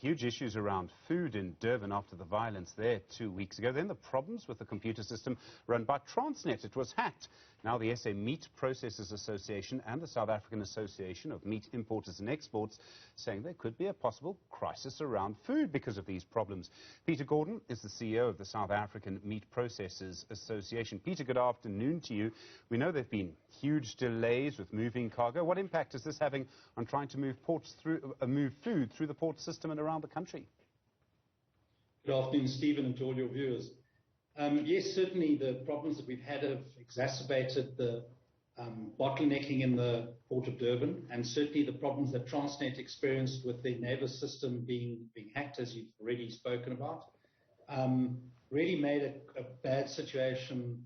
Huge issues around food in Durban after the violence there 2 weeks ago. Then the problems with the computer system run by Transnet. It was hacked. Now the SA Meat Processors Association and the South African Association of Meat Importers and Exports saying there could be a possible crisis around food because of these problems. Peter Gordon is the CEO of the South African Meat Processors Association. Peter, good afternoon to you. We know there have been huge delays with moving cargo. What impact is this having on trying to move food through the port system and around the country? Good afternoon, Stephen, and to all your viewers. Yes, certainly the problems that we've had have exacerbated the bottlenecking in the Port of Durban, and certainly the problems that Transnet experienced with their neighbour system being hacked, as you've already spoken about, really made a bad situation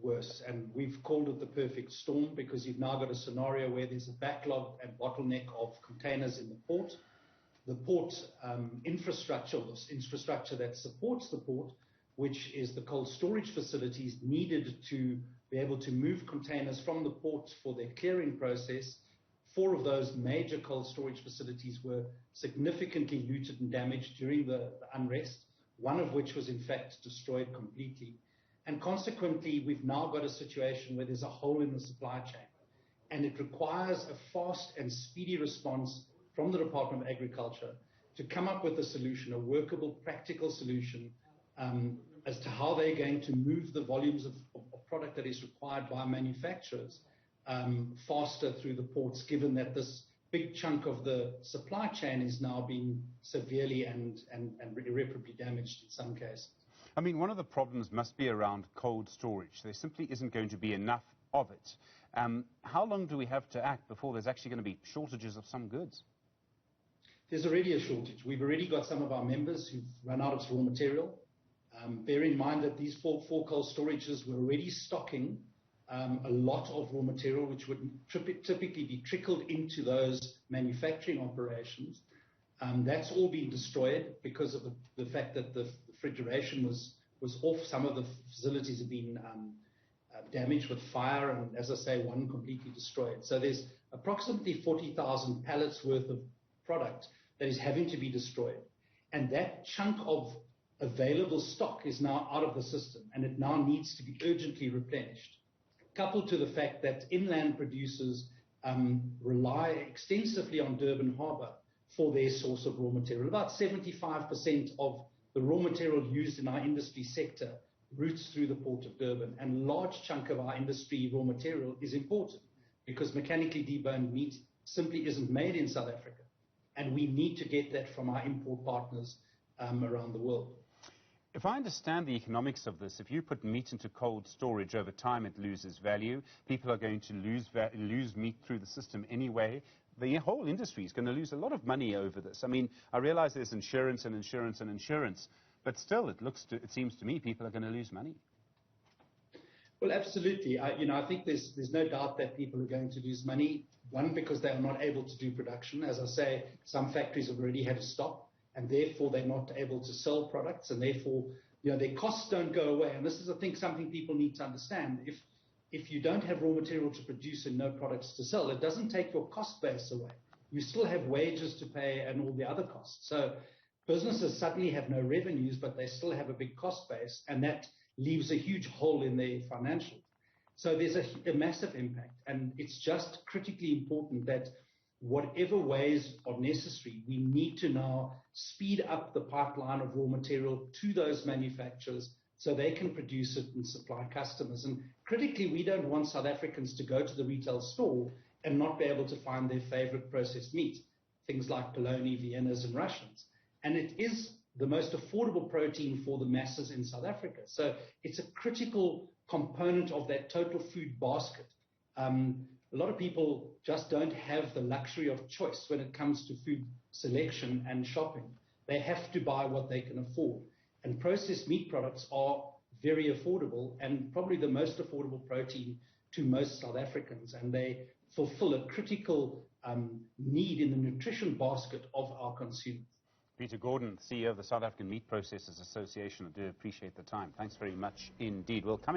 worse. And we've called it the perfect storm because you've now got a scenario where there's a backlog and bottleneck of containers in the port. The port infrastructure, or the infrastructure that supports the port, which is the cold storage facilities needed to be able to move containers from the port for their clearing process. 4 of those major cold storage facilities were significantly looted and damaged during the unrest, one of which was in fact destroyed completely. And consequently, we've now got a situation where there's a hole in the supply chain, and it requires a fast and speedy response from the Department of Agriculture to come up with a solution, a workable, practical solution as to how they're going to move the volumes of product that is required by manufacturers faster through the ports, given that this big chunk of the supply chain is now being severely and irreparably damaged in some cases. I mean, one of the problems must be around cold storage. There simply isn't going to be enough of it. How long do we have to act before there's actually going to be shortages of some goods? There's already a shortage. We've already got some of our members who've run out of raw material. Bear in mind that these four cold storages were already stocking a lot of raw material, which would typically be trickled into those manufacturing operations. That's all been destroyed because of the fact that the refrigeration was off. Some of the facilities have been damaged with fire, and as I say, one completely destroyed. So there's approximately 40,000 pallets worth of product that is having to be destroyed. And that chunk of available stock is now out of the system, and it now needs to be urgently replenished. Coupled to the fact that inland producers rely extensively on Durban Harbour for their source of raw material. About 75% of the raw material used in our industry sector routes through the Port of Durban, and a large chunk of our industry raw material is imported because mechanically deboned meat simply isn't made in South Africa. And we need to get that from our import partners around the world. If I understand the economics of this, if you put meat into cold storage over time, it loses value. People are going to lose meat through the system anyway. The whole industry is going to lose a lot of money over this. I mean, I realize there's insurance and insurance and insurance, but still, it seems to me people are going to lose money. Well, absolutely. I think there's no doubt that people are going to lose money. One, because they are not able to do production. As I say, some factories have already had to stop, and therefore they're not able to sell products, and therefore their costs don't go away. And this is, I think, something people need to understand. If you don't have raw material to produce and no products to sell, it doesn't take your cost base away. You still have wages to pay and all the other costs. So businesses suddenly have no revenues, but they still have a big cost base, and that leaves a huge hole in their financials. So there's a massive impact, and it's just critically important that whatever ways are necessary, we need to now speed up the pipeline of raw material to those manufacturers so they can produce it and supply customers. And critically, we don't want South Africans to go to the retail store and not be able to find their favorite processed meat, things like bologna, Viennas, and Russians. And it is the most affordable protein for the masses in South Africa. So it's a critical component of that total food basket. A lot of people just don't have the luxury of choice when it comes to food selection and shopping. They have to buy what they can afford. And processed meat products are very affordable, and probably the most affordable protein to most South Africans. And they fulfill a critical need in the nutrition basket of our consumers. Peter Gordon, CEO of the South African Meat Processors Association. I do appreciate the time. Thanks very much indeed. Well, coming